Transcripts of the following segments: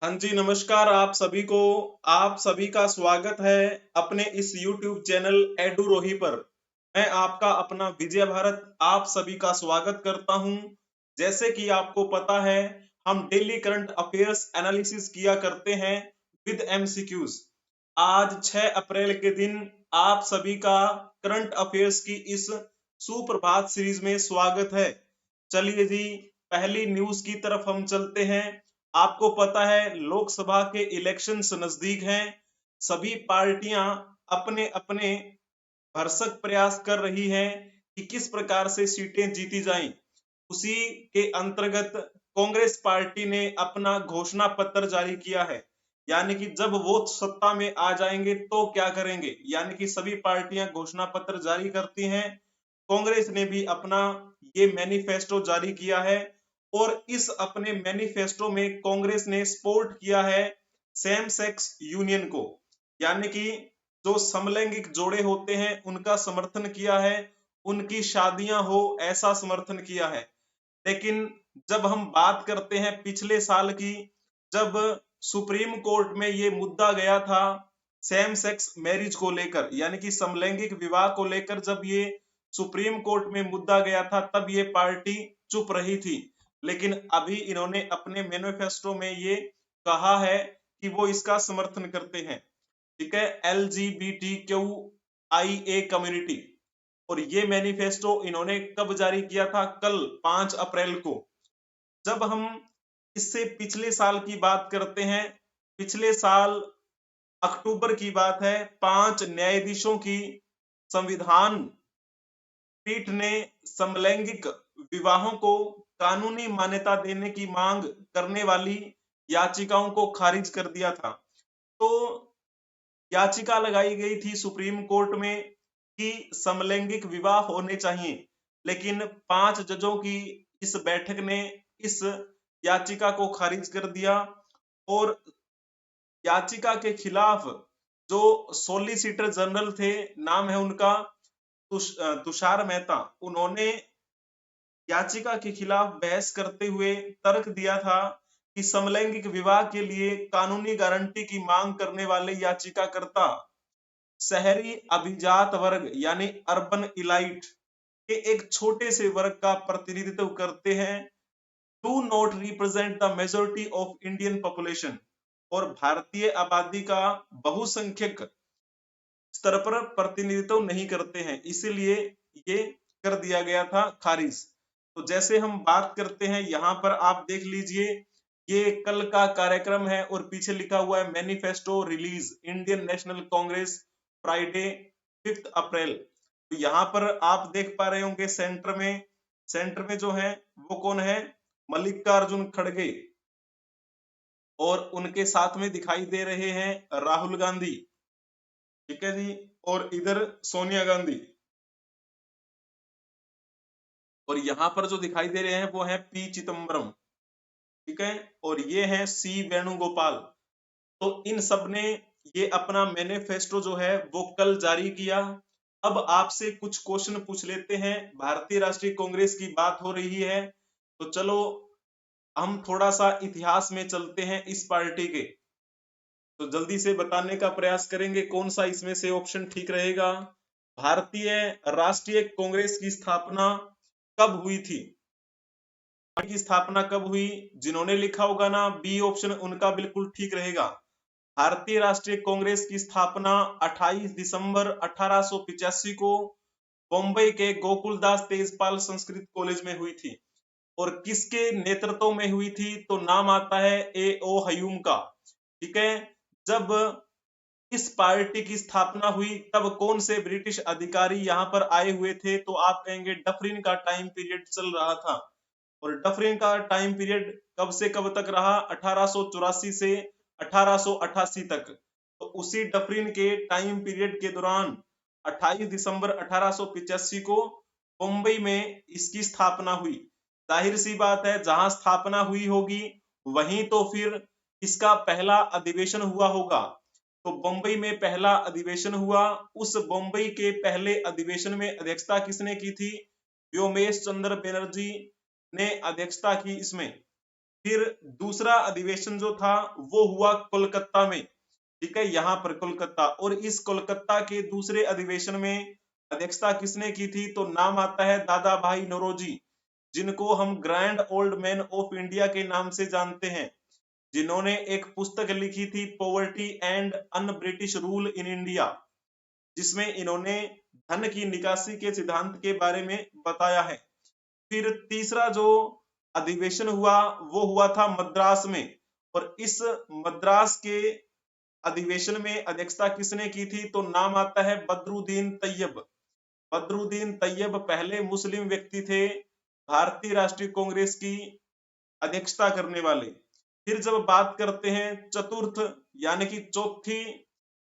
हाँ जी, नमस्कार आप सभी का स्वागत है अपने इस YouTube चैनल एडुरोही पर। मैं आपका अपना विजय भारत आप सभी का स्वागत करता हूं। जैसे कि आपको पता है, हम डेली करंट अफेयर्स एनालिसिस किया करते हैं विद एमसीक्यूज। आज 6 अप्रैल के दिन आप सभी का करंट अफेयर्स की इस सुप्रभात सीरीज में स्वागत है। चलिए जी, पहली न्यूज की तरफ हम चलते हैं। आपको पता है, लोकसभा के इलेक्शंस नजदीक हैं। सभी पार्टियां अपने अपने भरसक प्रयास कर रही हैं कि किस प्रकार से सीटें जीती जाएं। उसी के अंतर्गत कांग्रेस पार्टी ने अपना घोषणा पत्र जारी किया है। यानी कि जब वो सत्ता में आ जाएंगे तो क्या करेंगे, यानी कि सभी पार्टियां घोषणा पत्र जारी करती हैं। कांग्रेस ने भी अपना ये मैनिफेस्टो जारी किया है और इस अपने मैनिफेस्टो में कांग्रेस ने सपोर्ट किया है सेम सेक्स यूनियन को, यानी कि जो समलैंगिक जोड़े होते हैं उनका समर्थन किया है, उनकी शादियां हो ऐसा समर्थन किया है। लेकिन जब हम बात करते हैं पिछले साल की, जब सुप्रीम कोर्ट में ये मुद्दा गया था सेम सेक्स मैरिज को लेकर, यानी कि समलैंगिक विवाह को लेकर, जब ये सुप्रीम कोर्ट में मुद्दा गया था तब ये पार्टी चुप रही थी। लेकिन अभी इन्होंने अपने मैनिफेस्टो में ये कहा है कि वो इसका समर्थन करते हैं। ठीक है, LGBTQIA कम्युनिटी। और ये मैनिफेस्टो इन्होंने कब जारी किया था? कल 5 अप्रैल को। जब हम इससे पिछले साल की बात करते हैं, पिछले साल अक्टूबर की बात है, 5 न्यायाधीशों की संविधान पीठ ने समलैंगिक विवाहों को कानूनी मान्यता देने की मांग करने वाली याचिकाओं को खारिज कर दिया था। तो याचिका लगाई गई थी सुप्रीम कोर्ट में कि समलैंगिक विवाह होने चाहिए, लेकिन 5 जजों की इस बैठक ने इस याचिका को खारिज कर दिया। और याचिका के खिलाफ जो सॉलिसिटर जनरल थे, नाम है उनका तुषार मेहता, उन्होंने याचिका के खिलाफ बहस करते हुए तर्क दिया था कि समलैंगिक विवाह के लिए कानूनी गारंटी की मांग करने वाले याचिकाकर्ता शहरी अभिजात वर्ग यानी अर्बन इलाइट के एक छोटे से वर्ग का प्रतिनिधित्व करते हैं, do not represent the majority of Indian population, और भारतीय आबादी का बहुसंख्यक स्तर पर प्रतिनिधित्व नहीं करते हैं, इसीलिए ये कर दिया गया था खारिज। तो जैसे हम बात करते हैं, यहाँ पर आप देख लीजिए, ये कल का कार्यक्रम है और पीछे लिखा हुआ है manifesto release Indian national Congress Friday 5 अप्रैल। तो यहाँ पर आप देख पा रहे होंगे सेंटर में जो है वो कौन है? मल्लिकार्जुन खड़गे। और उनके साथ में दिखाई दे रहे हैं राहुल गांधी। ठीक है जी। और इधर सोनिया गांधी। और यहाँ पर जो दिखाई दे रहे हैं वो है पी चिदम्बरम। ठीक है। और ये है सी वेणुगोपाल। तो इन सब ने ये अपना मैनिफेस्टो जो है वो कल जारी किया। अब आपसे कुछ क्वेश्चन पूछ लेते हैं। भारतीय राष्ट्रीय कांग्रेस की बात हो रही है तो चलो हम थोड़ा सा इतिहास में चलते हैं इस पार्टी के। तो जल्दी से बताने का प्रयास करेंगे कौन सा इसमें से ऑप्शन ठीक रहेगा। भारतीय राष्ट्रीय कांग्रेस की स्थापना कब हुई थी? की स्थापना कब हुई? जिन्होंने लिखा होगा ना बी ऑप्शन, उनका बिल्कुल ठीक रहेगा। भारतीय राष्ट्रीय कांग्रेस की स्थापना 28 दिसंबर 1885 को बम्बई के गोकुलदास तेजपाल संस्कृत कॉलेज में हुई थी। और किसके नेतृत्व में हुई थी? तो नाम आता है ए ओ हयूम का। ठीक है। जब इस पार्टी की स्थापना हुई तब कौन से ब्रिटिश अधिकारी यहाँ पर आए हुए थे? तो आप कहेंगे डफरिन का टाइम पीरियड चल रहा था। और डफरिन का टाइम पीरियड कब से कब तक रहा? 1884 से 1888 तक। तो उसी डफरिन के टाइम पीरियड के दौरान 28 दिसंबर 1885 को मुंबई में इसकी स्थापना हुई। जाहिर सी बात है, जहां स्थापना हुई होगी वहीं तो फिर इसका पहला अधिवेशन हुआ होगा। तो बम्बई में पहला अधिवेशन हुआ। उस बम्बई के पहले अधिवेशन में अध्यक्षता किसने की थी? व्योमेश चंद्र बनर्जी ने अध्यक्षता की इसमें। फिर दूसरा अधिवेशन जो था वो हुआ कोलकाता में, ठीक है, यहाँ पर कोलकाता। और इस कोलकाता के दूसरे अधिवेशन में अध्यक्षता किसने की थी? तो नाम आता है दादा भाई नौरोजी, जिनको हम grand old man of India के नाम से जानते हैं, जिन्होंने एक पुस्तक लिखी थी poverty and un British rule in India, जिसमें इन्होंने धन की निकासी के सिद्धांत के बारे में बताया है। फिर तीसरा जो अधिवेशन हुआ वो हुआ था मद्रास में, और इस मद्रास के अधिवेशन में अध्यक्षता किसने की थी? तो नाम आता है बदरुद्दीन तैयब। बदरुद्दीन तैयब पहले मुस्लिम व्यक्ति थे भारतीय राष्ट्रीय कांग्रेस की अध्यक्षता करने वाले। फिर जब बात करते हैं चतुर्थ यानी कि चौथी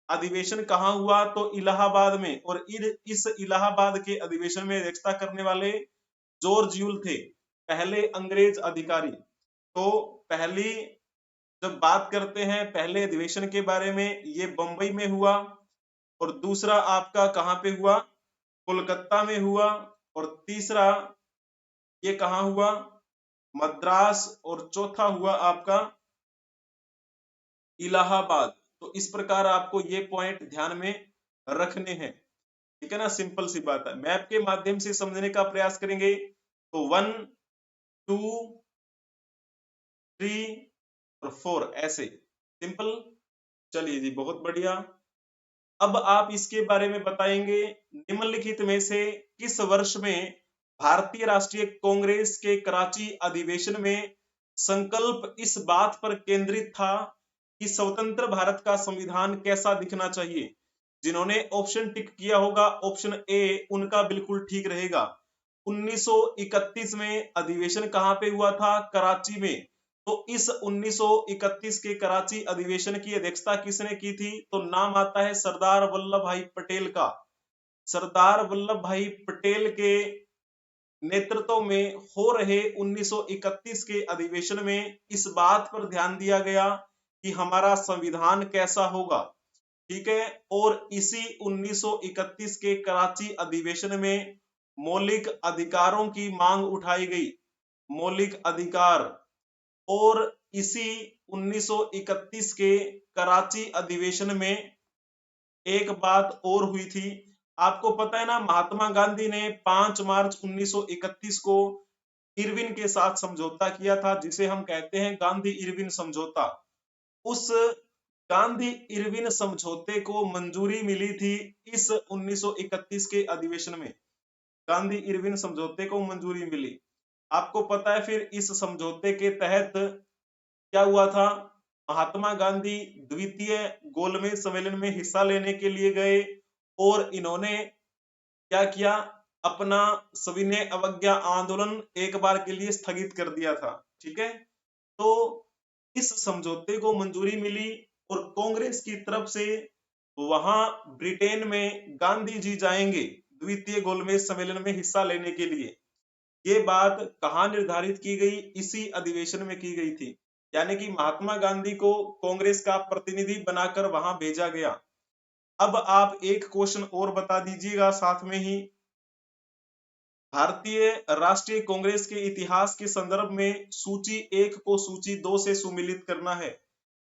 अधिवेशन कहाँ हुआ? तो इलाहाबाद में, और इस इलाहाबाद के अधिवेशन में अध्यक्षता करने वाले जॉर्ज यूल थे, पहले अंग्रेज अधिकारी। तो पहली जब बात करते हैं पहले अधिवेशन के बारे में, ये बंबई में हुआ, और दूसरा आपका कहाँ पे हुआ? कोलकाता में हुआ, और तीसरा ये कहाँ हुआ? मद्रास, और चौथा हुआ आपका इलाहाबाद। तो इस प्रकार आपको ये पॉइंट ध्यान में रखने हैं, ठीक है ना, सिंपल सी बात है। मैप के माध्यम से समझने का प्रयास करेंगे तो 1 2 3 और 4 ऐसे सिंपल। चलिए जी, बहुत बढ़िया। अब आप इसके बारे में बताएंगे निम्नलिखित में से किस वर्ष में भारतीय राष्ट्रीय कांग्रेस के कराची अधिवेशन में संकल्प इस बात पर केंद्रित था कि स्वतंत्र भारत का संविधान कैसा दिखना चाहिए? जिन्होंने ऑप्शन टिक किया होगा ऑप्शन ए उनका बिल्कुल ठीक रहेगा। 1931 में अधिवेशन कहाँ पे हुआ था? कराची में। तो इस 1931 के कराची अधिवेशन की अध्यक्षता किसने की थी? तो नाम आता है सरदार वल्लभ भाई पटेल का। सरदार वल्लभ भाई पटेल के नेतृत्व में हो रहे 1931 के अधिवेशन में इस बात पर ध्यान दिया गया कि हमारा संविधान कैसा होगा, ठीक है। और इसी 1931 के कराची अधिवेशन में मौलिक अधिकारों की मांग उठाई गई, मौलिक अधिकार। और इसी 1931 के कराची अधिवेशन में एक बात और हुई थी, आपको पता है ना, महात्मा गांधी ने 5 मार्च 1931 को इरविन के साथ समझौता किया था, जिसे हम कहते हैं गांधी इरविन समझौता। उस गांधी इरविन समझौते को मंजूरी मिली थी इस 1931 के अधिवेशन में, गांधी इरविन समझौते को मंजूरी मिली। आपको पता है फिर इस समझौते के तहत क्या हुआ था? महात्मा गांधी द्वितीय गोलमेज सम्मेलन में हिस्सा लेने के लिए गए, और इन्होंने क्या किया? अपना सविनय अवज्ञा आंदोलन एक बार के लिए स्थगित कर दिया था, ठीक है। तो इस समझौते को मंजूरी मिली, और कांग्रेस की तरफ से वहां ब्रिटेन में गांधी जी जाएंगे द्वितीय गोलमेज सम्मेलन में हिस्सा लेने के लिए। ये बात कहाँ निर्धारित की गई? इसी अधिवेशन में की गई थी, यानी कि महात्मा गांधी को कांग्रेस का प्रतिनिधि बनाकर वहां भेजा गया। अब आप एक क्वेश्चन और बता दीजिएगा साथ में ही, भारतीय राष्ट्रीय कांग्रेस के इतिहास के संदर्भ में सूची 1 को सूची 2 से सुमिलित करना है।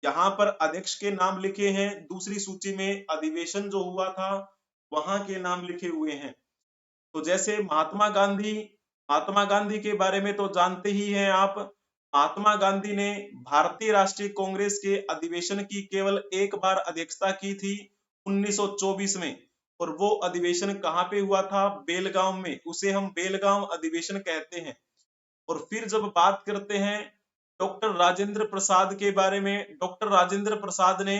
यहाँ पर अध्यक्ष के नाम लिखे हैं, दूसरी सूची में अधिवेशन जो हुआ था वहां के नाम लिखे हुए हैं। तो जैसे महात्मा गांधी के बारे में तो जानते ही हैं आप। महात्मा गांधी ने भारतीय राष्ट्रीय कांग्रेस के अधिवेशन की केवल एक बार अध्यक्षता की थी 1924 में, और वो अधिवेशन कहाँ पे हुआ था? बेलगांव में। उसे हम बेलगांव अधिवेशन कहते हैं। और फिर जब बात करते हैं डॉक्टर राजेंद्र प्रसाद के बारे में, डॉक्टर राजेंद्र प्रसाद ने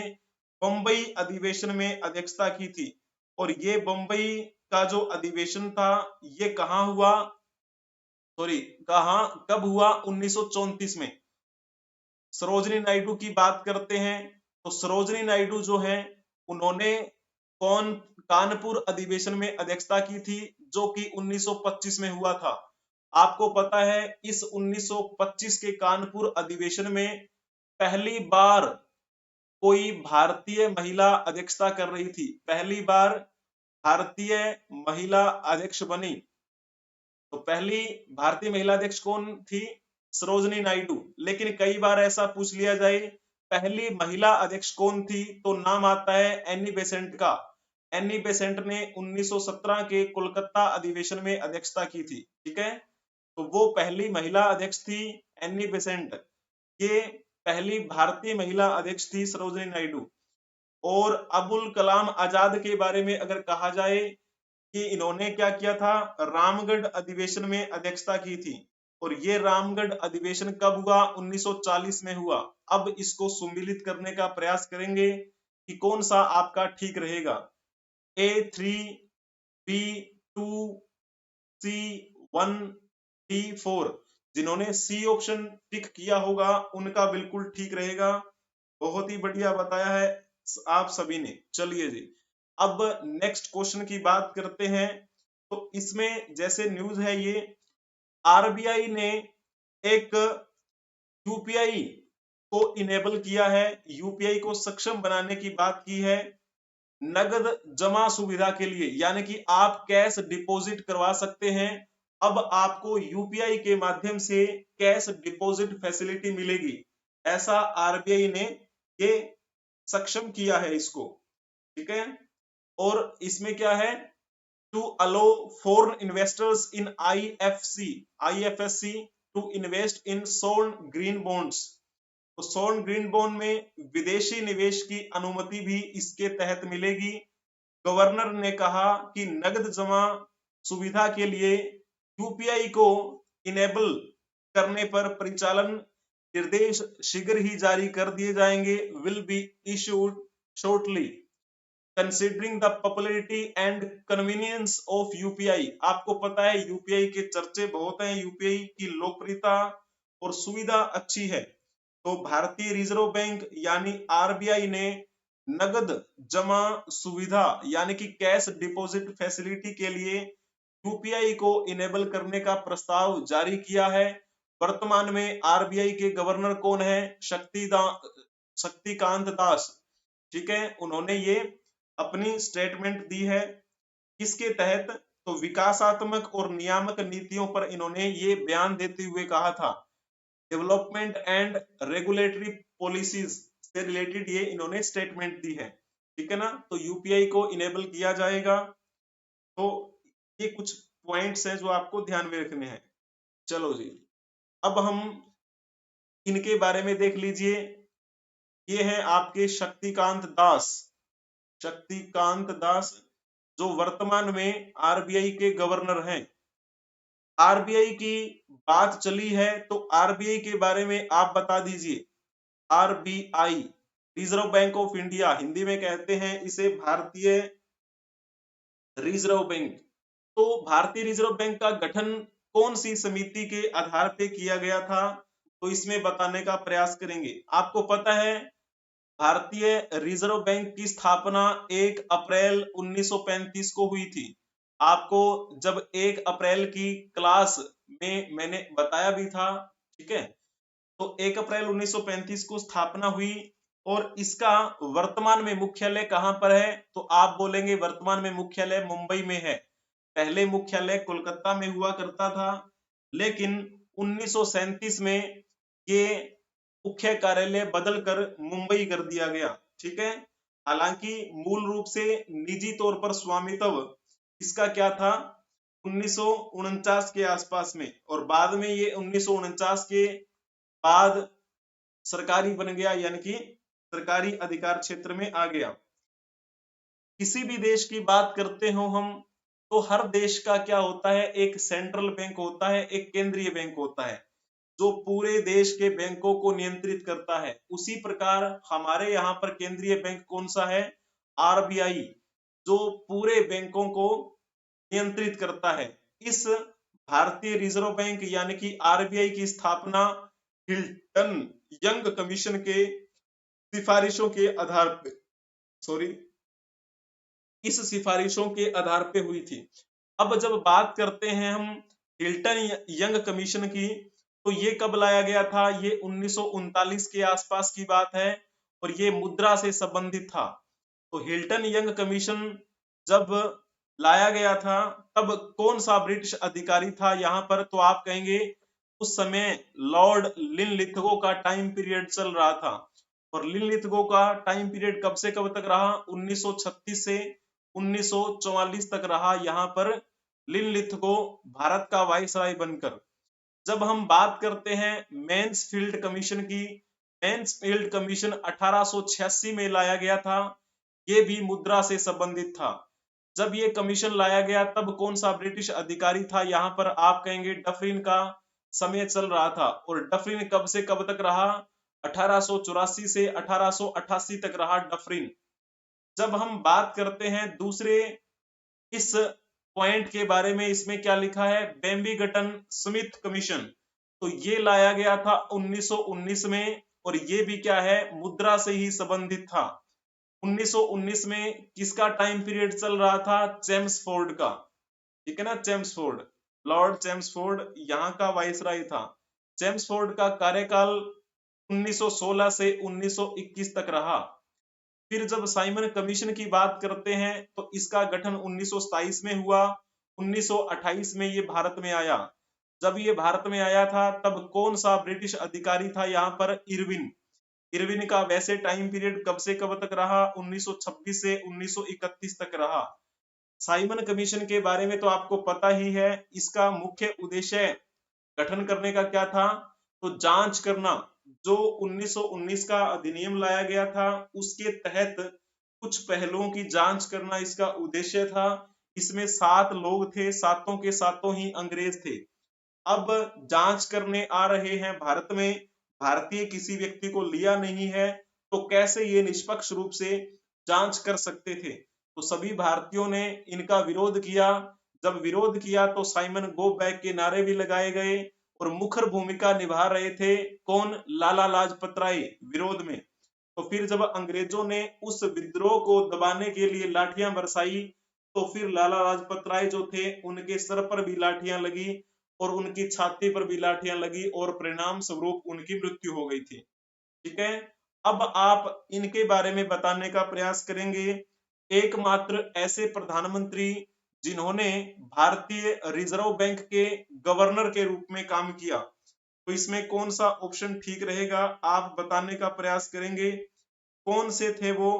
बंबई अधिवेशन में अध्यक्षता की थी, और ये बंबई का जो अधिवेशन था ये कहाँ हुआ? कब हुआ? 1934 में। सरोजनी नायडू की बात करते हैं तो सरोजनी नायडू जो है उन्होंने कानपुर अधिवेशन में अध्यक्षता की थी, जो कि 1925 में हुआ था। आपको पता है इस 1925 के कानपुर अधिवेशन में पहली बार कोई भारतीय महिला अध्यक्षता कर रही थी, पहली बार भारतीय महिला अध्यक्ष बनी। तो पहली भारतीय महिला अध्यक्ष कौन थी? सरोजनी नायडू। लेकिन कई बार ऐसा पूछ लिया जाए पहली महिला अध्यक्ष कौन थी, तो नाम आता है एनी बेसेंट का। एनी बेसेंट ने 1917 के कोलकाता अधिवेशन में अध्यक्षता की थी। ठीक है, तो वो पहली महिला अध्यक्ष थी एनी बेसेंट। ये पहली भारतीय महिला अध्यक्ष थी सरोजनी नायडू। और अबुल कलाम आजाद के बारे में अगर कहा जाए कि इन्होंने क्या किया था, रामगढ़ अधिवेशन में अध्यक्षता की थी। और ये रामगढ़ अधिवेशन कब हुआ, 1940 में हुआ। अब इसको सुमिलित करने का प्रयास करेंगे कि कौन सा आपका ठीक रहेगा, A3, B2, C1, D4। जिन्होंने सी ऑप्शन टिक किया होगा उनका बिल्कुल ठीक रहेगा। बहुत ही बढ़िया बताया है आप सभी ने। चलिए जी, अब नेक्स्ट क्वेश्चन की बात करते हैं। तो इसमें जैसे न्यूज है ये, आरबीआई ने एक यूपीआई को इनेबल किया है, यूपीआई को सक्षम बनाने की बात की है नगद जमा सुविधा के लिए, यानी कि आप कैश डिपॉजिट करवा सकते हैं। अब आपको यूपीआई के माध्यम से कैश डिपॉजिट फैसिलिटी मिलेगी, ऐसा आरबीआई ने ये सक्षम किया है इसको। ठीक है, और इसमें क्या है, to allow foreign investors in IFSC to invest in sovereign green bonds. तो सोवरेन ग्रीन बॉन्ड में विदेशी निवेश की अनुमति भी इसके तहत मिलेगी। गवर्नर ने कहा कि नगद जमा सुविधा के लिए यूपीआई को इनेबल करने पर परिचालन निर्देश शीघ्र ही जारी कर दिए जाएंगे, will be issued shortly considering the popularity and convenience of UPI. आपको पता है यूपीआई के चर्चे बहुत हैं, यूपीआई की लोकप्रियता और सुविधा अच्छी है। तो भारतीय रिजर्व बैंक यानी आरबीआई ने नगद जमा सुविधा यानी कि कैश डिपॉजिट फैसिलिटी के लिए यूपीआई को इनेबल करने का प्रस्ताव जारी किया है। वर्तमान में आरबीआई के गवर्नर कौन है, शक्तिकांत दास। ठीक है, उन्होंने ये अपनी स्टेटमेंट दी है। इसके तहत तो विकासात्मक और नियामक नीतियों पर इन्होंने ये बयान देते हुए कहा था, डेवलपमेंट एंड रेगुलेटरी पॉलिसीज से रिलेटेड ये इन्होंने स्टेटमेंट दी है। ठीक है ना, तो यूपीआई को इनेबल किया जाएगा। तो ये कुछ पॉइंट्स हैं जो आपको ध्यान में रखने हैं। चलो जी, अब हम इनके बारे में देख लीजिए। ये है आपके शक्तिकांत दास। शक्तिकांत दास जो वर्तमान में आरबीआई के गवर्नर हैं। आरबीआई की बात चली है तो आरबीआई के बारे में आप बता दीजिए। RBI reserve bank of India, Hindi में कहते हैं इसे भारतीय रिजर्व बैंक। तो भारतीय रिजर्व बैंक का गठन कौन सी समिति के आधार पे किया गया था, तो इसमें बताने का प्रयास करेंगे। आपको पता है भारतीय रिजर्व बैंक की स्थापना 1 अप्रैल 1935 को हुई थी। आपको जब 1 अप्रैल की क्लास में मैंने बताया भी था। ठीक है, तो 1 अप्रैल 1935 को स्थापना हुई और इसका वर्तमान में मुख्यालय कहां पर है, तो आप बोलेंगे वर्तमान में मुख्यालय मुंबई में है। पहले मुख्यालय कोलकाता में हुआ करता था, लेकिन 1937 में ये मुख्य कार्यालय बदलकर मुंबई कर दिया गया। ठीक है, हालांकि मूल रूप से निजी तौर पर स्वामित्व इसका क्या था 1949 के आसपास में, और बाद में ये 1949 के बाद सरकारी बन गया, यानी कि सरकारी अधिकार क्षेत्र में आ गया। किसी भी देश की बात करते हो हम, तो हर देश का क्या होता है, एक सेंट्रल बैंक होता है, एक केंद्रीय बैंक होता है जो पूरे देश के बैंकों को नियंत्रित करता है। उसी प्रकार हमारे यहाँ पर केंद्रीय बैंक कौन सा है, आरबीआई, जो पूरे बैंकों को नियंत्रित करता है। इस भारतीय रिजर्व बैंक यानी कि आरबीआई की स्थापना हिल्टन यंग कमीशन के सिफारिशों के आधार पे इस सिफारिशों के आधार पे हुई थी। अब जब बात करते हैं हम हिल्टन यंग कमीशन की, तो ये कब लाया गया था, ये 1939 के आसपास की बात है और ये मुद्रा से संबंधित था। तो हिल्टन यंग कमीशन जब लाया गया था तब कौन सा ब्रिटिश अधिकारी था यहाँ पर, तो आप कहेंगे उस समय लॉर्ड लिनलिथगो का टाइम पीरियड चल रहा था। और लिनलिथगो का टाइम पीरियड कब से कब तक रहा? 1936 से 1944 तक रहा यहाँ पर लिनलिथगो भारत का वाइसराय बनकर। जब हम बात करते हैं मैन्सफील्ड कमीशन की, मैन्सफील्ड कमीशन 1886 में लाया गया था। ये भी मुद्रा से संबंधित था। जब ये कमीशन लाया गया तब कौन सा ब्रिटिश अधिकारी था? यहाँ पर आप कहेंगे डफरिन का समय चल रहा था। और डफरिन कब से कब तक रहा? 1884 से 1888 तक रहा डफरिन। जब हम बात करते हैं दूसरे इस पॉइंट के बारे में, इसमें क्या लिखा है? बेम्बीगटन स्मिथ कमीशन। तो ये लाया गया था 1919 में, और ये भी क्या है? मुद्रा से ही संबंधित था। 1919 में किसका टाइम पीरियड चल रहा था? चेम्सफोर्ड का, ठीक है ना, चेम्सफोर्ड, लॉर्ड चेम्सफोर्ड यहाँ का वाइसराय था। चेम्सफोर्ड का कार्यकाल 1916 से 1921 तक रहा। फिर जब साइमन कमीशन की बात करते हैं तो इसका गठन 1927 में हुआ। 1928 में ये भारत में आया। जब ये भारत में आया था तब कौन सा ब्रिटिश अधिकारी था? यहाँ पर इरविन। इरविन का वैसे टाइम पीरियड कब से कब तक रहा? 1926 से 1931 तक रहा। साइमन कमीशन के बारे में तो आपको पता ही है। इसका मुख्य उद्देश्य गठन करने का क्या था? तो जांच करना। जो 1919 का अधिनियम लाया गया था उसके तहत कुछ पहलुओं की जांच करना इसका उद्देश्य था। इसमें 7 लोग थे, सातों के सातों ही अंग्रेज थे। अब जांच करने आ रहे हैं भारत में, भारतीय किसी व्यक्ति को लिया नहीं है, तो कैसे ये निष्पक्ष रूप से जांच कर सकते थे? तो सभी भारतीयों ने इनका विरोध किया। जब विरोध किया तो साइमन गो बैक के नारे भी लगाए गए, और मुख्य भूमिका निभा रहे थे कौन? लाला लाजपत राय विरोध में। तो फिर जब अंग्रेजों ने उस विद्रोह को दबाने के लिए लाठियां बरसाई, तो फिर लाला लाजपत राय जो थे उनके सर पर भी लाठियां लगी और उनकी छाती पर भी लाठियां लगी, और परिणाम स्वरूप उनकी मृत्यु हो गई थी। ठीक है, अब आप इनके बारे में बताने का प्रयास करेंगे। एकमात्र ऐसे प्रधानमंत्री जिन्होंने भारतीय रिजर्व बैंक के गवर्नर के रूप में काम किया, तो इसमें कौन सा ऑप्शन ठीक रहेगा? आप बताने का प्रयास करेंगे कौन से थे वो।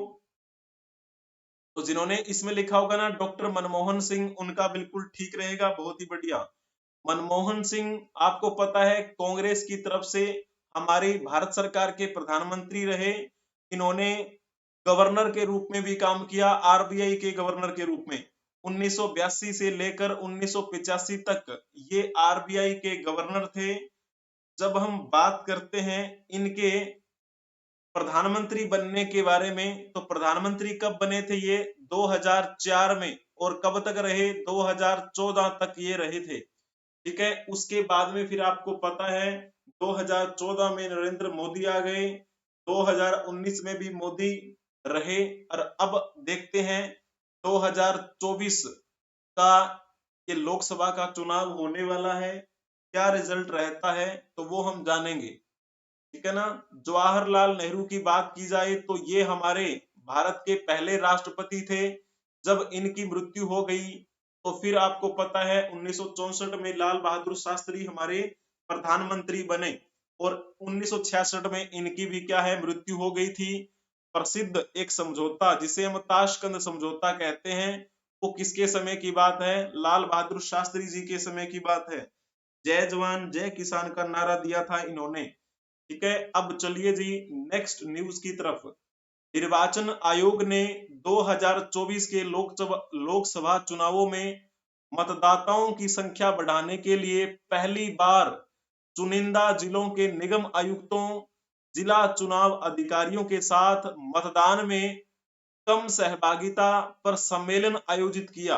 तो जिन्होंने इसमें लिखा होगा ना डॉक्टर मनमोहन सिंह, उनका बिल्कुल ठीक रहेगा, बहुत ही बढ़िया। मनमोहन सिंह आपको पता है कांग्रेस की तरफ से हमारी भारत सरकार के प्रधानमंत्री रहे। इन्होंने गवर्नर के रूप में भी काम किया, आरबीआई के गवर्नर के रूप में। 1982 से लेकर 1985 तक ये आरबीआई के गवर्नर थे। जब हम बात करते हैं इनके प्रधानमंत्री बनने के बारे में, तो प्रधानमंत्री कब बने थे ये? 2004 में। और कब तक रहे? 2014 तक ये रहे थे। ठीक है, उसके बाद में फिर आपको पता है 2014 में नरेंद्र मोदी आ गए, 2019 में भी मोदी रहे, और अब देखते हैं 2024 का ये लोकसभा का चुनाव होने वाला है, क्या रिजल्ट रहता है तो वो हम जानेंगे। ठीक है ना। जवाहरलाल नेहरू की बात की जाए तो ये हमारे भारत के पहले राष्ट्रपति थे। जब इनकी मृत्यु हो गई तो फिर आपको पता है 1964 में लाल बहादुर शास्त्री हमारे प्रधानमंत्री बने, और 1966 में इनकी भी क्या है? मृत्यु हो गई थी। प्रसिद्ध एक समझौता जिसे हम ताशकंद समझौता कहते हैं, वो किसके समय की बात है? लाल बहादुर शास्त्री जी के समय की बात है। जय जवान जय किसान का नारा दिया था इन्होंने। ठीक है, अब चलिए जी नेक्स्ट न्यूज की तरफ। निर्वाचन आयोग ने 2024 के लोकसभा चुनावों में मतदाताओं की संख्या बढ़ाने के लिए पहली बार चुनिंदा जिलों के निगम आयुक्तों, जिला चुनाव अधिकारियों के साथ मतदान में कम सहभागिता पर सम्मेलन आयोजित किया।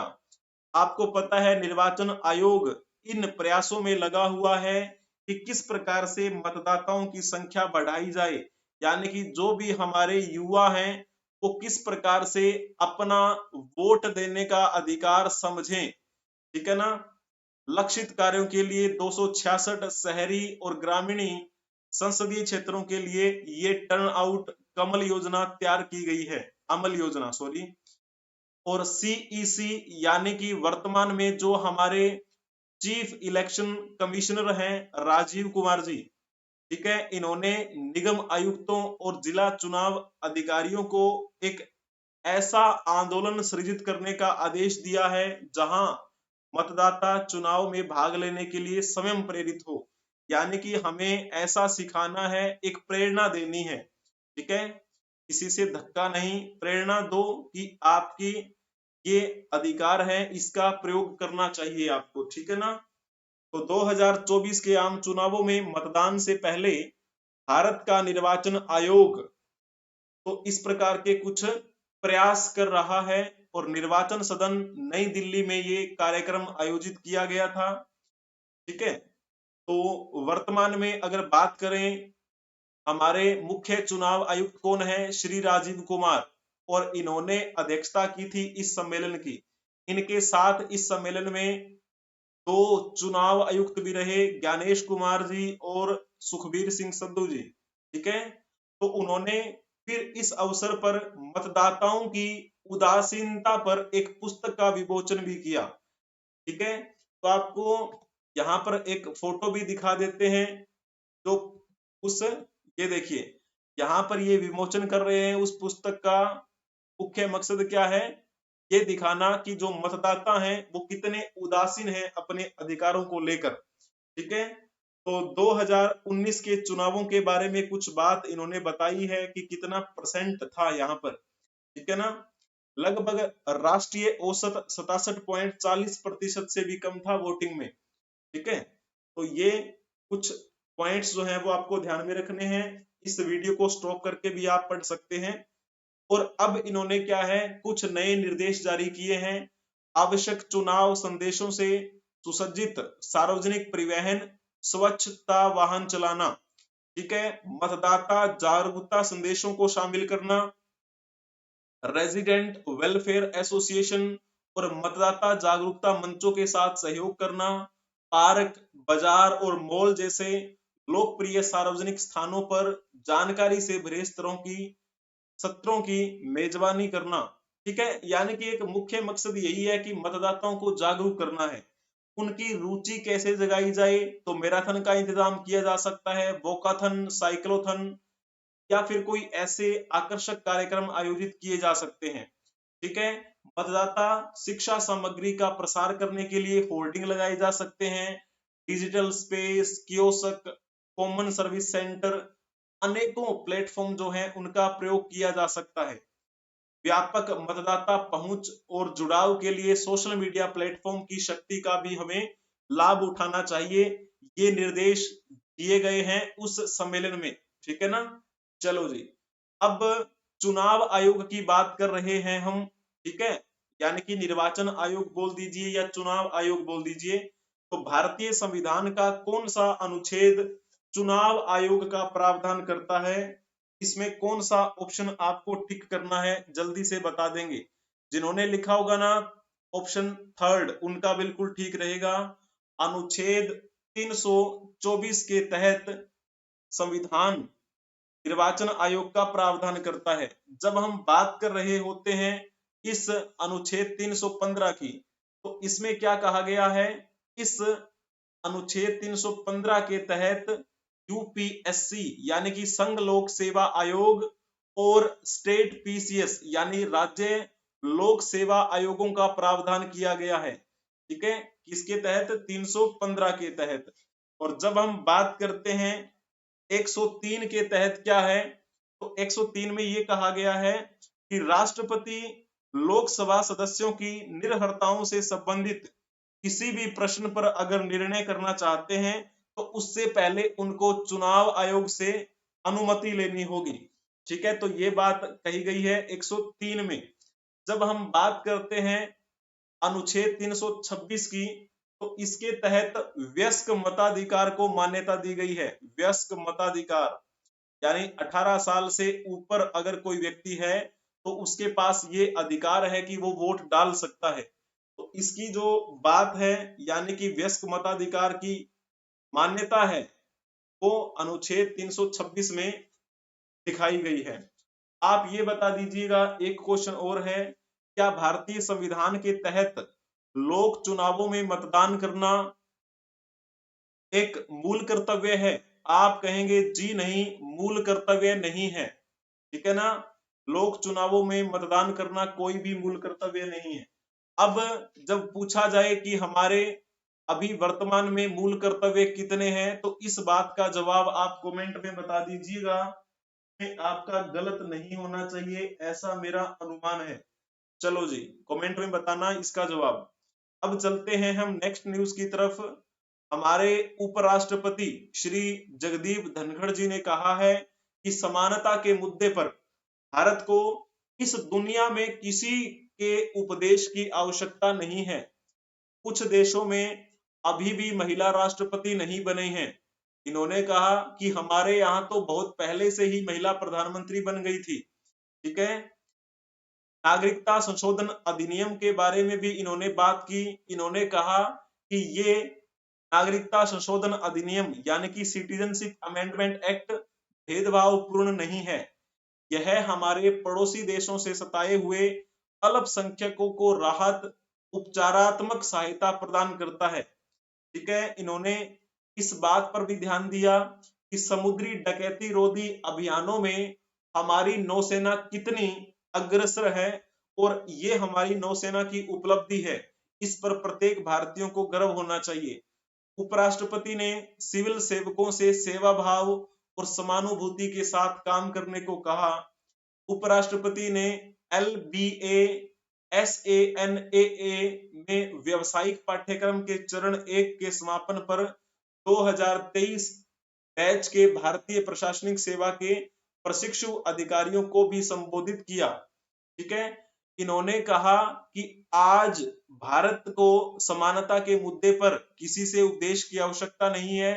आपको पता है निर्वाचन आयोग इन प्रयासों में लगा हुआ है कि किस प्रकार से मतदाताओं की संख्या बढ़ाई जाए, यानी कि जो भी हमारे युवा हैं वो किस प्रकार से अपना वोट देने का अधिकार समझें। ठीक है ना। लक्षित कार्यों के लिए 266 शहरी और ग्रामीण संसदीय क्षेत्रों के लिए ये टर्न आउट कमल योजना तैयार की गई है, अमल योजना सॉरी। और सीईसी यानी कि वर्तमान में जो हमारे चीफ इलेक्शन कमिश्नर हैं राजीव कुमार जी। ठीक है, इन्होंने निगम आयुक्तों और जिला चुनाव अधिकारियों को एक ऐसा आंदोलन सृजित करने का आदेश दिया है जहां मतदाता चुनाव में भाग लेने के लिए स्वयं प्रेरित हो। यानी कि हमें ऐसा सिखाना है, एक प्रेरणा देनी है। ठीक है, किसी से धक्का नहीं, प्रेरणा दो कि आपकी ये अधिकार है, इसका प्रयोग करना चाहिए आपको। ठीक है ना। तो 2024 के आम चुनावों में मतदान से पहले भारत का निर्वाचन आयोग तो इस प्रकार के कुछ प्रयास कर रहा है और निर्वाचन सदन नई दिल्ली में ये कार्यक्रम आयोजित किया गया था। ठीक है, तो वर्तमान में अगर बात करें, हमारे मुख्य चुनाव आयुक्त कौन है? श्री राजीव कुमार, और इन्होंने अध्यक्षता की थी इस सम्मेलन की। इनके साथ इस सम्मेलन में दो चुनाव आयुक्त भी रहे, ज्ञानेश कुमार जी और सुखबीर सिंह संधू जी। ठीक है, तो उन्होंने फिर इस अवसर पर मतदाताओं की उदासीनता पर एक पुस्तक का विमोचन भी किया। ठीक है, तो आपको यहाँ पर एक फोटो भी दिखा देते हैं। तो उस ये देखिए, यहाँ पर ये विमोचन कर रहे हैं उस पुस्तक का। मुख्य मकसद क्या है? ये दिखाना कि जो मतदाता हैं वो कितने उदासीन हैं अपने अधिकारों को लेकर। ठीक है, तो 2019 के चुनावों के बारे में कुछ बात इन्होंने बताई है कि कितना परसेंट था यहाँ पर। ठीक है ना, लगभग राष्ट्रीय औसत 67.40% से भी कम था वोटिंग में। ठीक है, तो ये कुछ पॉइंट्स जो हैं वो आपको ध्यान में रखने हैं। इस वीडियो को स्टॉप करके भी आप पढ़ सकते हैं। और अब इन्होंने क्या है, कुछ नए निर्देश जारी किए हैं। आवश्यक चुनाव संदेशों से सुसज्जित सार्वजनिक परिवहन, स्वच्छता वाहन चलाना। ठीक है, मतदाता जागरूकता संदेशों को शामिल करना, रेजिडेंट वेलफेयर एसोसिएशन और मतदाता जागरूकता मंचों के साथ सहयोग करना, पार्क, बाजार और मॉल जैसे लोकप्रिय सार्वजनिक स्थानों पर जानकारी से भरे सत्रों की मेजबानी करना। ठीक है, यानी कि एक मुख्य मकसद यही है कि मतदाताओं को जागरूक करना है। उनकी रुचि कैसे जगाई जाए? तो मैराथन का इंतजाम किया जा सकता है, वॉकाथन, साइक्लोथन, या फिर कोई ऐसे आकर्षक कार्यक्रम आयोजित किए जा सकते हैं। ठीक है, मतदाता शिक्षा सामग्री का प्रसार करने के लिए होर्डिंग लगाए जा सकते हैं। Digital space, kiosk, common service centre, अनेकों प्लेटफॉर्म जो हैं उनका प्रयोग किया जा सकता है। व्यापक मतदाता पहुंच और जुड़ाव के लिए सोशल मीडिया प्लेटफॉर्म की शक्ति का भी हमें लाभ उठाना चाहिए। ये निर्देश दिए गए हैं उस सम्मेलन में। ठीक है ना। चलो जी, अब चुनाव आयोग की बात कर रहे हैं हम। ठीक है, यानी कि निर्वाचन आयोग बोल दीजिए या चुनाव आयोग बोल दीजिए। तो भारतीय संविधान का कौन सा अनुच्छेद चुनाव आयोग का प्रावधान करता है? इसमें कौन सा ऑप्शन आपको टिक करना है? जल्दी से बता देंगे। जिन्होंने लिखा होगा ना ऑप्शन थर्ड, उनका बिल्कुल ठीक रहेगा। अनुच्छेद 324 के तहत संविधान निर्वाचन आयोग का प्रावधान करता है। जब हम बात कर रहे होते हैं इस अनुच्छेद 315 की, तो इसमें क्या कहा गया है? इस अनुच्छेद 315 के तहत यूपीएससी यानी कि संघ लोक सेवा आयोग और स्टेट पीसीएस यानी राज्य लोक सेवा आयोगों का प्रावधान किया गया है। ठीक है, किसके तहत? 315 के तहत। और जब हम बात करते हैं 103 के तहत क्या है, तो 103 में ये कहा गया है कि राष्ट्रपति लोकसभा सदस्यों की निर्भरताओं से संबंधित किसी भी प्रश्न पर अगर निर्णय करना चाहते हैं तो उससे पहले उनको चुनाव आयोग से अनुमति लेनी होगी। ठीक है, तो ये बात कही गई है 103 में। जब हम बात करते हैं अनुच्छेद 326 की, तो इसके तहत वयस्क मताधिकार को मान्यता दी गई है। वयस्क मताधिकार यानी 18 साल से ऊपर अगर कोई व्यक्ति है तो उसके पास ये अधिकार है कि वो वोट डाल सकता है। तो इसकी जो बात है यानी कि वयस्क मताधिकार की मान्यता है वो अनुच्छेद 326 में दिखाई गई है। आप ये बता दीजिएगा, एक क्वेश्चन और है, क्या भारतीय संविधान के तहत लोक चुनावों में मतदान करना एक मूल कर्तव्य है? आप कहेंगे जी नहीं, मूल कर्तव्य नहीं है, ठीक है ना। लोक चुनावों में मतदान करना कोई भी मूल कर्तव्य नहीं है। अब जब पूछा जाए कि हमारे अभी वर्तमान में मूल कर्तव्य कितने हैं, तो इस बात का जवाब आप कमेंट में बता दीजिएगा। आपका गलत नहीं होना चाहिए, ऐसा मेरा अनुमान है। चलो जी, कमेंट में बताना इसका जवाब। अब चलते हैं हम नेक्स्ट न्यूज की तरफ। हमारे उपराष्ट्रपति श्री जगदीप धनखड़ जी ने कहा है कि समानता के मुद्दे पर भारत को इस दुनिया में किसी के उपदेश की आवश्यकता नहीं है। कुछ देशों में अभी भी महिला राष्ट्रपति नहीं बने हैं। इन्होंने कहा कि हमारे यहाँ तो बहुत पहले से ही महिला प्रधानमंत्री बन गई थी, ठीक है। नागरिकता संशोधन अधिनियम के बारे में भी इन्होंने बात की। इन्होंने कहा कि ये नागरिकता संशोधन अधिनियम यानी कि सिटीजनशिप अमेंडमेंट एक्ट भेदभाव पूर्ण नहीं है। यह हमारे पड़ोसी देशों से सताए हुए अल्पसंख्यकों को राहत, उपचारात्मक सहायता प्रदान करता है, ठीक है। इन्होंने इस बात पर भी ध्यान दिया कि समुद्री डकैती रोधी अभियानों में हमारी नौसेना कितनी अग्रसर है और ये हमारी नौसेना की उपलब्धि है। इस पर प्रत्येक भारतीयों को गर्व होना चाहिए। उपराष्ट्रपति ने सिविल सेवकों से सेवा भाव और समानुभूति के साथ काम करने को कहा। उपराष्ट्रपति ने LBA SANAA में व्यावसायिक पाठ्यक्रम के चरण 1 के समापन पर 2023 बैच के भारतीय प्रशासनिक सेवा के प्रशिक्षु अधिकारियों को भी संबोधित किया, ठीक है। इन्होंने कहा कि आज भारत को समानता के मुद्दे पर किसी से उपदेश की आवश्यकता नहीं है।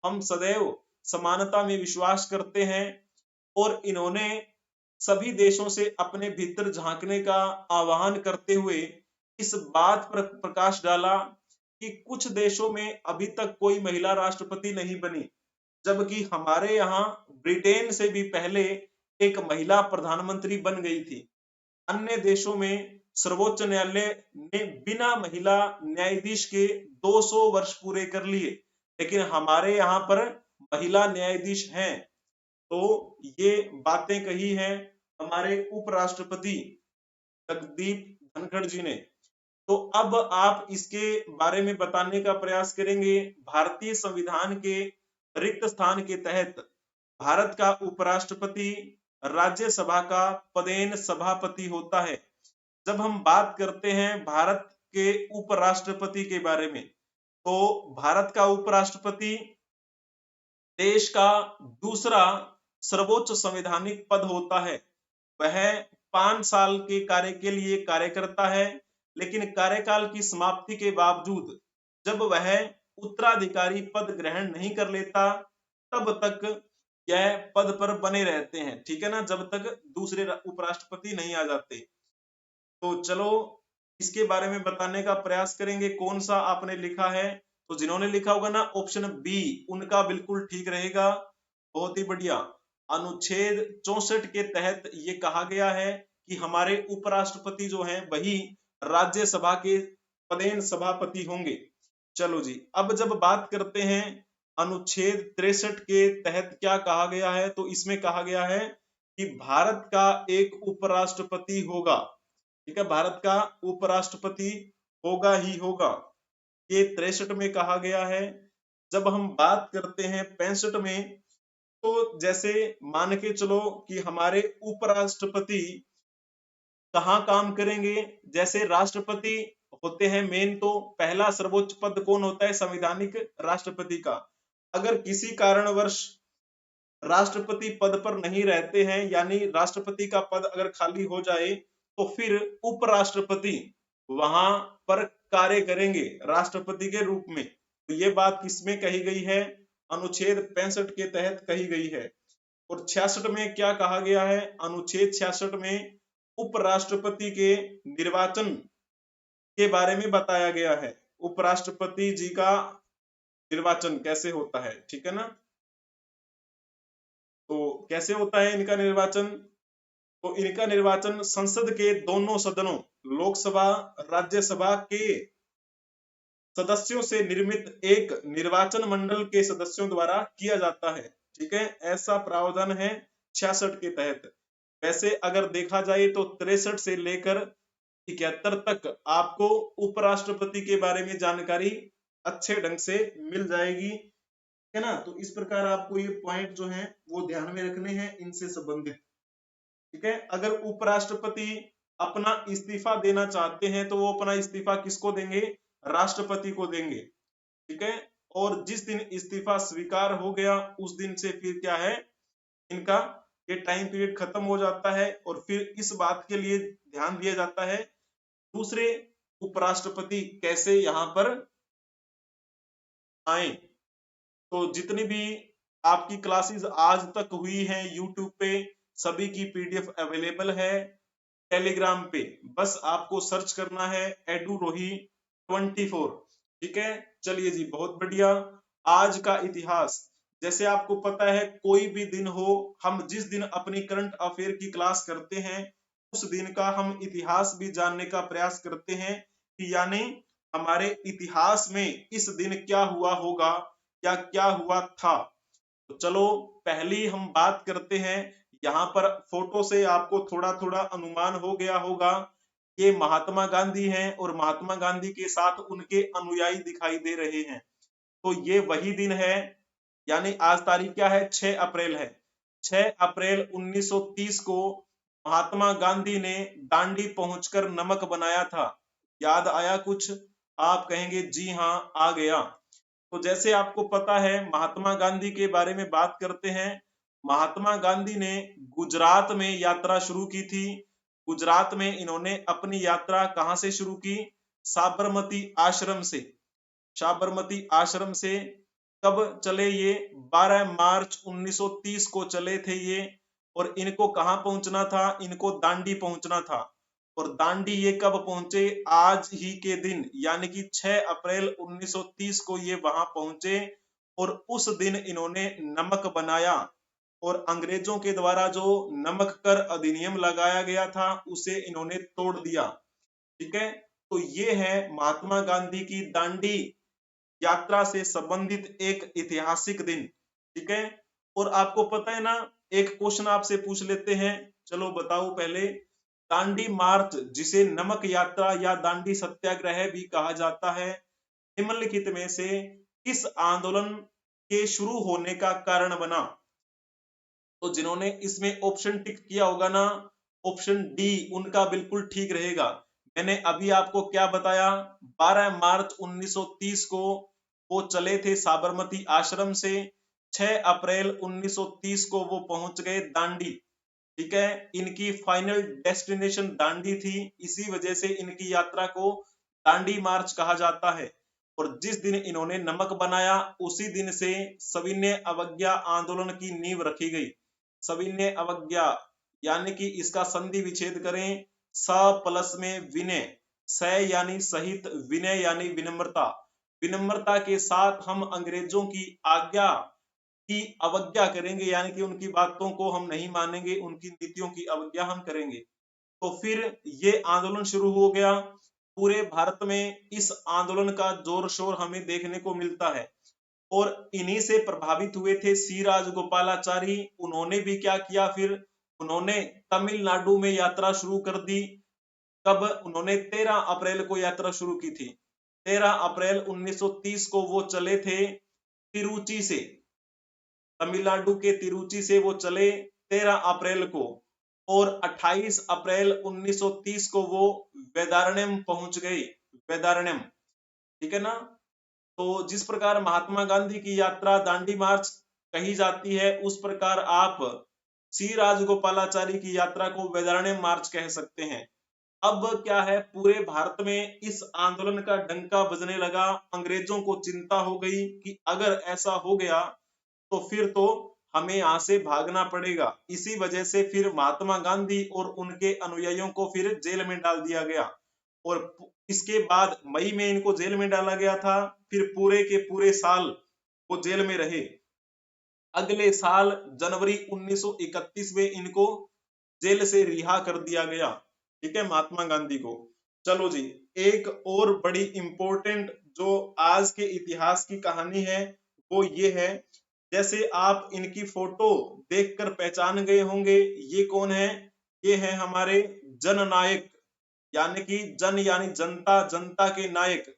हम सदैव समानता में विश्वास करते हैं और इन्होंने सभी देशों से अपने भीतर झांकने का आह्वान करते हुए इस बात पर प्रकाश डाला कि कुछ देशों में अभी तक कोई महिला राष्ट्रपति नहीं बनी, जबकि हमारे यहाँ ब्रिटेन से भी पहले एक महिला प्रधानमंत्री बन गई थी। अन्य देशों में सर्वोच्च न्यायालय ने बिना महिला न्यायाधीश के 200 वर्ष पूरे कर लिए, लेकिन हमारे यहाँ पर महिला न्यायाधीश हैं। तो ये बातें कही हैं हमारे उपराष्ट्रपति जगदीप धनखड़ जी ने। तो अब आप इसके बारे में बताने का प्रयास करेंगे। भारतीय संविधान के रिक्त स्थान के तहत भारत का उपराष्ट्रपति राज्यसभा का पदेन सभापति होता है। जब हम बात करते हैं भारत के उपराष्ट्रपति के बारे में, तो भारत का उपराष्ट्रपति देश का दूसरा सर्वोच्च संवैधानिक पद होता है। वह 5 साल के कार्य के लिए कार्य करता है, लेकिन कार्यकाल की समाप्ति के बावजूद जब वह उत्तराधिकारी पद ग्रहण नहीं कर लेता, तब तक यह पद पर बने रहते हैं, ठीक है ना, जब तक दूसरे उपराष्ट्रपति नहीं आ जाते। तो चलो इसके बारे में बताने का प्रयास करेंगे। कौन सा आपने लिखा है? तो जिन्होंने लिखा होगा ना ऑप्शन बी, उनका बिल्कुल ठीक रहेगा। बहुत ही बढ़िया। अनुच्छेद 64 के तहत ये कहा गया है कि हमारे उपराष्ट्रपति जो हैं वही राज्यसभा के पदेन सभापति होंगे। चलो जी, अब जब बात करते हैं अनुच्छेद 63 के तहत क्या कहा गया है, तो इसमें कहा गया है कि भारत का एक उपराष्ट्रपति होगा, ठीक है। भारत का उपराष्ट्रपति होगा ही होगा, ये 63 में कहा गया है। जब हम बात करते हैं 65 में, तो जैसे मान के चलो कि हमारे उपराष्ट्रपति कहाँ काम करेंगे। जैसे राष्ट्रपति होते हैं मेन, तो पहला सर्वोच्च पद कौन होता है? संवैधानिक राष्ट्रपति का। अगर किसी कारणवश राष्ट्रपति पद पर नहीं रहते हैं, यानी राष्ट्रपति का पद अगर खाली हो जाए, तो फिर उपराष्ट्रपति वहां पर कार्य करेंगे राष्ट्रपति के रूप में। तो ये बात किसमें कही गई है? अनुच्छेद 65 के तहत कही गई है। और 66 में क्या कहा गया है? अनुच्छेद 66 में उपराष्ट्रपति के निर्वाचन के बारे में बताया गया है। उपराष्ट्रपति जी का निर्वाचन कैसे होता है, ठीक है ना। तो कैसे होता है इनका निर्वाचन? तो इनका निर्वाचन संसद के दोनों सदनों, लोकसभा राज्यसभा के सदस्यों से निर्मित एक निर्वाचन मंडल के सदस्यों द्वारा किया जाता है। ठीक है, ऐसा प्रावधान है 66 के तहत। वैसे अगर देखा जाए तो 63 से लेकर 71 तक आपको उपराष्ट्रपति के बारे में जानकारी अच्छे ढंग से मिल जाएगी, है ना। तो इस प्रकार आपको ये पॉइंट जो है वो ध्यान में रखने हैं इनसे संबंधित। ठीक है, अगर उपराष्ट्रपति अपना इस्तीफा देना चाहते हैं तो वो अपना इस्तीफा किसको देंगे? राष्ट्रपति को देंगे। ठीक है, और जिस दिन इस्तीफा स्वीकार हो गया उस दिन से फिर क्या है, इनका ये टाइम पीरियड खत्म हो जाता है और फिर इस बात के लिए ध्यान दिया जाता है दूसरे उपराष्ट्रपति कैसे यहाँ पर आए। तो जितनी भी आपकी क्लासेस आज तक हुई हैं यूट्यूब पे, सभी की पीडीएफ अवेलेबल है टेलीग्राम पे। बस आपको सर्च करना है edurohi24। ठीक है, चलिए जी, बहुत बढ़िया। आज का इतिहास, जैसे आपको पता है कोई भी दिन हो, हम जिस दिन अपनी करंट अफेयर की क्लास करते हैं उस दिन का हम इतिहास भी जानने का प्रयास करते हैं कि यानी हमारे इतिहास में इस दिन क्या हुआ होगा या क्या हुआ था। तो चलो पहली हम बात करते हैं। यहाँ पर फोटो से आपको थोड़ा थोड़ा अनुमान हो गया होगा, ये महात्मा गांधी हैं और महात्मा गांधी के साथ उनके अनुयायी दिखाई दे रहे हैं। तो ये वही दिन है, यानी आज तारीख क्या है, 6 अप्रैल है। 6 अप्रैल 1930 को महात्मा गांधी ने दांडी पहुंचकर नमक बनाया था। याद आया कुछ? आप कहेंगे जी हाँ आ गया। तो जैसे आपको पता है महात्मा गांधी के बारे में बात करते हैं। महात्मा गांधी ने गुजरात में यात्रा शुरू की थी। गुजरात में इन्होंने अपनी यात्रा कहां से शुरू की? साबरमती आश्रम से। साबरमती आश्रम से कब चले ये? 12 मार्च 1930 को चले थे ये। और इनको कहां पहुंचना था? इनको दांडी पहुंचना था। और दांडी ये कब पहुंचे? आज ही के दिन, यानी कि 6 अप्रैल 1930 को ये वहां पहुंचे और उस दिन इन्होंने नमक बनाया और अंग्रेजों के द्वारा जो नमक कर अधिनियम लगाया गया था उसे इन्होंने तोड़ दिया। ठीक है, तो ये है महात्मा गांधी की दांडी यात्रा से संबंधित एक ऐतिहासिक दिन। ठीक है, और आपको पता है ना, एक क्वेश्चन आपसे पूछ लेते हैं, चलो बताओ पहले। दांडी मार्च, जिसे नमक यात्रा या दांडी सत्याग्रह भी कहा जाता है, निम्नलिखित में से किस आंदोलन के शुरू होने का कारण बना? तो जिन्होंने इसमें ऑप्शन टिक किया होगा ना, ऑप्शन डी उनका बिल्कुल ठीक रहेगा। मैंने अभी आपको क्या बताया? 12 मार्च 1930 को वो चले थे साबरमती आश्रम से। 6 अप्रैल 1930 को वो पहुंच गए दांडी। ठीक है, इनकी फाइनल डेस्टिनेशन दांडी थी, इसी वजह से इनकी यात्रा को दांडी मार्च कहा जाता है। और जिस दिन इन्होंने नमक बनाया उसी दिन से सविनय अवज्ञा आंदोलन की नींव रखी गई। सविनय अवज्ञा यानी कि इसका संधि विच्छेद करें, स प्लस में विनय, स यानी सहित, विनय यानी विनम्रता। विनम्रता के साथ हम अंग्रेजों की आज्ञा की अवज्ञा करेंगे, यानी कि उनकी बातों को हम नहीं मानेंगे, उनकी नीतियों की अवज्ञा हम करेंगे। तो फिर ये आंदोलन शुरू हो गया। पूरे भारत में इस आंदोलन का जोर शोर हमें देखने को मिलता है और इन्हीं से प्रभावित हुए थे सी राजगोपालाचारी। उन्होंने भी क्या किया फिर? उन्होंने तमिलनाडु में यात्रा शुरू कर दी। कब? उन्होंने 13 अप्रैल को यात्रा शुरू की थी। 13 अप्रैल 1930 को वो चले थे तिरुचि से, तमिलनाडु के तिरुचि से वो चले 13 अप्रैल को, और 28 अप्रैल 1930 को वो वेदारण्यम पहुंच गए। वेदारण्यम, ठीक है ना। तो जिस प्रकार महात्मा गांधी की यात्रा दांडी मार्च कही जाती है, उस प्रकार आप सी राजगोपालाचारी की यात्रा को वेदारण्यम मार्च कह सकते हैं। अब क्या है, पूरे भारत में इस आंदोलन का डंका बजने लगा। अंग्रेजों को चिंता हो गई कि अगर ऐसा हो गया तो फिर तो हमें यहाँ से भागना पड़ेगा। इसी वजह से फिर महात्मा गांधी और उनके अनुयायियों को फिर जेल में डाल दिया गया और इसके बाद मई में इनको जेल में डाला गया था। फिर पूरे के पूरे साल वो जेल में रहे। अगले साल जनवरी 1931 में इनको जेल से रिहा कर दिया गया। ठीक है, महात्मा गांधी को। चलो जी, एक और बड़ी इंपॉर्टेंट जो आज के इतिहास की कहानी है वो ये है, जैसे आप इनकी फोटो देखकर पहचान गए होंगे, ये कौन है? ये है हमारे जननायक, यानी कि जन यानी जनता, जनता के नायक,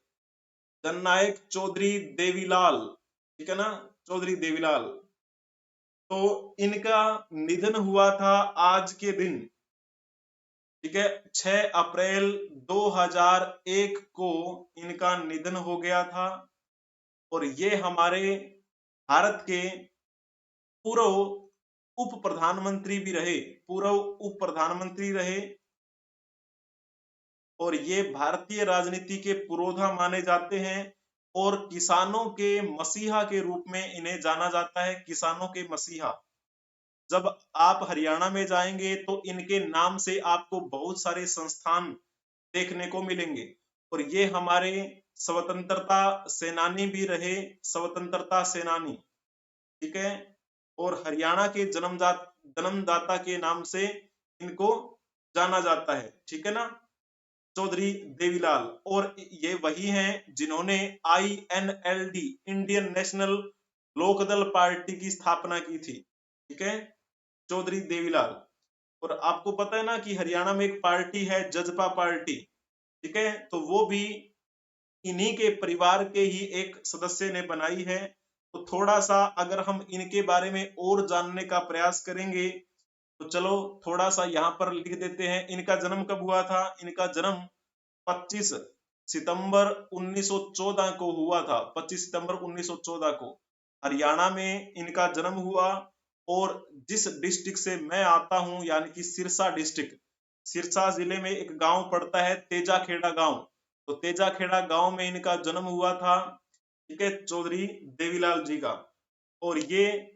जननायक चौधरी देवीलाल, ठीक है ना, चौधरी देवीलाल। तो इनका निधन हुआ था आज के दिन, ठीक है, 6 अप्रैल 2001 को इनका निधन हो गया था। और ये हमारे भारत के पूर्व उप प्रधानमंत्री भी रहे, पूर्व उप प्रधानमंत्री रहे, और ये भारतीय राजनीति के पुरोधा माने जाते हैं और किसानों के मसीहा के रूप में इन्हें जाना जाता है, किसानों के मसीहा। जब आप हरियाणा में जाएंगे तो इनके नाम से आपको बहुत सारे संस्थान देखने को मिलेंगे। और ये हमारे स्वतंत्रता सेनानी भी रहे, स्वतंत्रता सेनानी, ठीक है। और हरियाणा के जन्मदाता के नाम से इनको जाना जाता है, ठीक है ना, चौधरी देवीलाल। और ये वही हैं जिन्होंने INLD, Indian national Lok Dal party की स्थापना की थी, ठीक है, चौधरी देवीलाल। और आपको पता है ना कि हरियाणा में एक पार्टी है जजपा पार्टी, ठीक है, तो वो भी इन्हीं के परिवार के ही एक सदस्य ने बनाई है। तो थोड़ा सा अगर हम इनके बारे में और जानने का प्रयास करेंगे तो चलो थोड़ा सा यहाँ पर लिख देते हैं। इनका जन्म कब हुआ था? इनका जन्म 25 सितंबर 1914 को हुआ था, 25 सितंबर 1914 को हरियाणा में इनका जन्म हुआ। और जिस डिस्ट्रिक्ट से मैं आता हूं यानी कि सिरसा डिस्ट्रिक्ट, सिरसा जिले में एक गांव पड़ता है तेजाखेड़ा गांव, तो तेजाखेड़ा गांव में इनका जन्म हुआ था, ठीक है, चौधरी देवीलाल जी का। और ये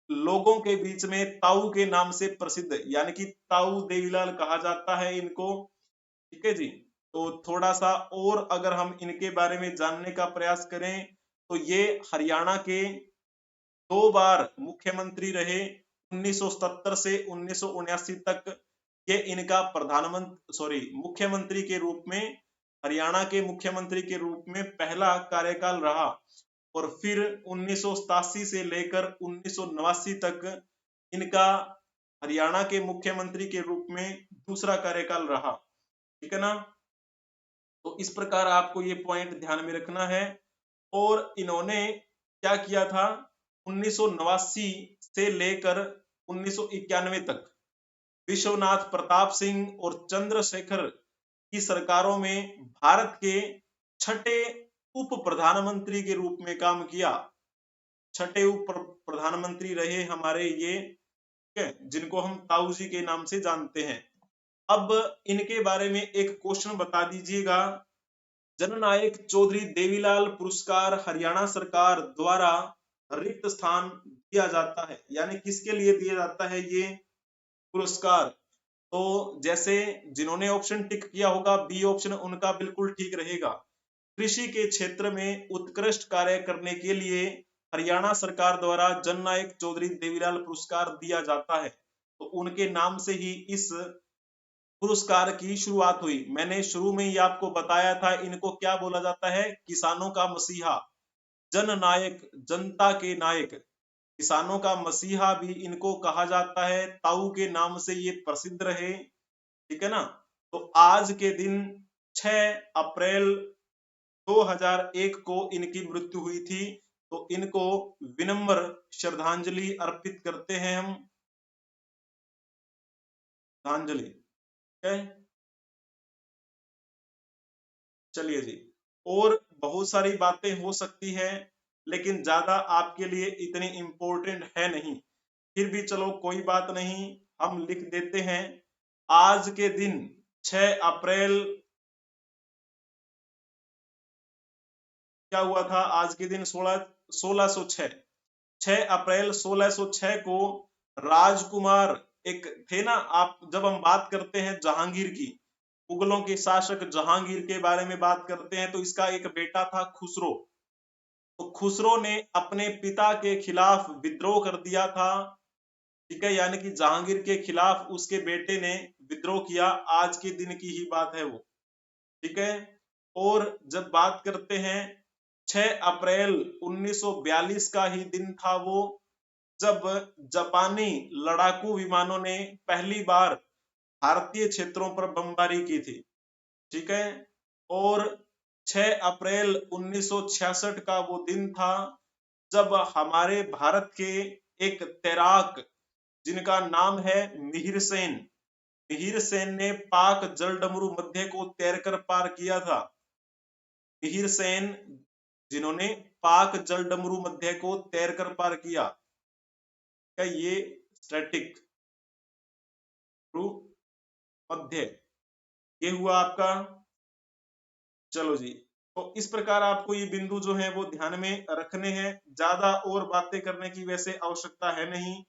लोगों के बीच में ताऊ के नाम से प्रसिद्ध, यानी कि ताऊ देवीलाल कहा जाता है इनको, ठीक है जी। तो थोड़ा सा और अगर हम इनके बारे में जानने का प्रयास करें तो ये हरियाणा के 2 बार मुख्यमंत्री रहे, 1977 से 1979 तक। ये इनका मुख्यमंत्री के रूप में, हरियाणा के मुख्यमंत्री के रूप में पहला कार्यकाल रहा। और फिर 1987 से लेकर 1989 तक इनका हरियाणा के मुख्यमंत्री के रूप में दूसरा कार्यकाल रहा, ठीक है ना। तो इस प्रकार आपको ये पॉइंट ध्यान में रखना है। और इन्होंने क्या किया था, 1989 से लेकर 1991 तक विश्वनाथ प्रताप सिंह और चंद्रशेखर की सरकारों में भारत के छठे उप प्रधानमंत्री के रूप में काम किया। छठे उप प्रधानमंत्री रहे हमारे ये, ठीक है, जिनको हम ताऊ जी के नाम से जानते हैं। अब इनके बारे में एक क्वेश्चन बता दीजिएगा। जननायक चौधरी देवीलाल पुरस्कार हरियाणा सरकार द्वारा रिक्त स्थान दिया जाता है, यानी किसके लिए दिया जाता है ये पुरस्कार? तो जैसे जिन्होंने ऑप्शन टिक किया होगा बी ऑप्शन, उनका बिल्कुल ठीक रहेगा। कृषि के क्षेत्र में उत्कृष्ट कार्य करने के लिए हरियाणा सरकार द्वारा जननायक चौधरी देवीलाल पुरस्कार दिया जाता है। तो उनके नाम से ही इस पुरस्कार की शुरुआत हुई। मैंने शुरू में ही आपको बताया था इनको क्या बोला जाता है, किसानों का मसीहा, जननायक, जनता के नायक, किसानों का मसीहा भी इनको कहा जाता है। ताऊ के नाम से ये प्रसिद्ध रहे, ठीक है ना। तो आज के दिन 6 अप्रैल 2001 को इनकी मृत्यु हुई थी। तो इनको विनम्र श्रद्धांजलि अर्पित करते हैं हम, श्रद्धांजलि, ठीक है। चलिए जी, और बहुत सारी बातें हो सकती है लेकिन ज्यादा आपके लिए इतनी इंपॉर्टेंट है नहीं, फिर भी चलो कोई बात नहीं, हम लिख देते हैं। आज के दिन 6 अप्रैल क्या हुआ था? आज के दिन 1606, 6 अप्रैल 1606 को राजकुमार एक थे ना, आप जब हम बात करते हैं जहांगीर की, मुगलों के शासक जहांगीर के बारे में बात करते हैं, तो इसका एक बेटा था खुसरो। तो खुसरो ने अपने पिता के खिलाफ विद्रोह कर दिया था, ठीक है, यानी कि जहांगीर के खिलाफ उसके बेटे ने विद्रोह किया। आज के दिन की ही बात है वो, ठीक है। और जब बात करते हैं 6 अप्रैल 1942 का ही दिन था वो, जब जापानी लड़ाकू विमानों ने पहली बार भारतीय क्षेत्रों पर बमबारी की थी। ठीक है। और 6 अप्रैल 1966 का वो दिन था जब हमारे भारत के एक तैराक जिनका नाम है मिहिर सेन, मिहिर सेन ने पाक जलडमरू मध्य को तैरकर पार किया था। मिहिर सेन जिन्होंने पाक जलडमरू मध्य को तैरकर पार किया। क्या ये स्टैटिक मध्य ये हुआ आपका। चलो जी, तो इस प्रकार आपको ये बिंदु जो है वो ध्यान में रखने हैं। ज्यादा और बातें करने की वैसे आवश्यकता है नहीं।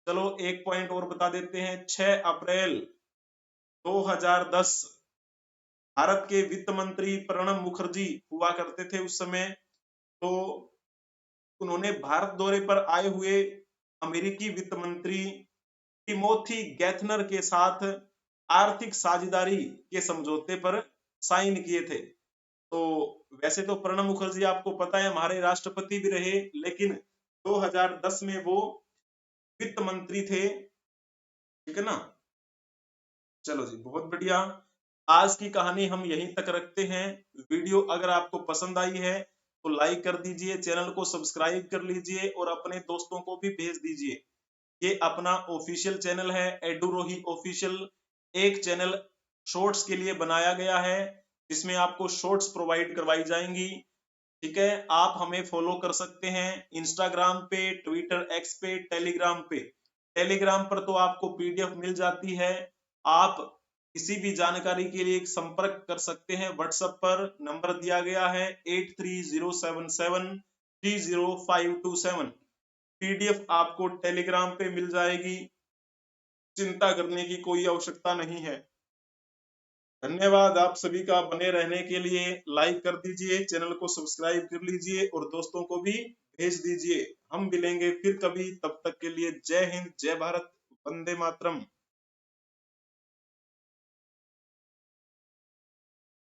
चलो एक पॉइंट और बता देते हैं। 6 अप्रैल 2010 भारत के वित्त मंत्री प्रणब मुखर्जी हुआ करते थे उस समय। तो उन्होंने भारत दौरे पर आए हुए अमेरिकी वित्त मंत्री टिमोथी गैथनर के साथ आर्थिक साझेदारी के समझौते पर साइन किए थे। तो वैसे तो प्रणब मुखर्जी आपको पता है हमारे राष्ट्रपति भी रहे, लेकिन 2010 में वो वित्त मंत्री थे। ठीक है ना। चलो जी, बहुत बढ़िया। आज की कहानी हम यहीं तक रखते हैं। वीडियो अगर आपको पसंद आई है तो लाइक कर दीजिए, चैनल को सब्सक्राइब कर लीजिए और अपने दोस्तों को भी भेज दीजिए। ये अपना ऑफिशियल चैनल है एडुरोही ऑफिशियल। एक चैनल शॉर्ट्स के लिए बनाया गया है जिसमें आपको शॉर्ट्स प्रोवाइड करवाई जाएंगी। ठीक है। आप हमें फॉलो कर सकते हैं इंस्टाग्राम पे, ट्विटर, एक्स पे, टेलीग्राम पे। टेलीग्राम पर तो आपको पीडीएफ मिल जाती है। आप किसी भी जानकारी के लिए संपर्क कर सकते हैं व्हाट्सएप पर। नंबर दिया गया है 8307730527। पीडीएफ आपको टेलीग्राम पे मिल जाएगी, चिंता करने की कोई आवश्यकता नहीं है। धन्यवाद आप सभी का बने रहने के लिए। लाइक कर दीजिए, चैनल को सब्सक्राइब कर लीजिए और दोस्तों को भी भेज दीजिए। हम मिलेंगे फिर कभी, तब तक के लिए जय हिंद, जय भारत, वंदे मातरम।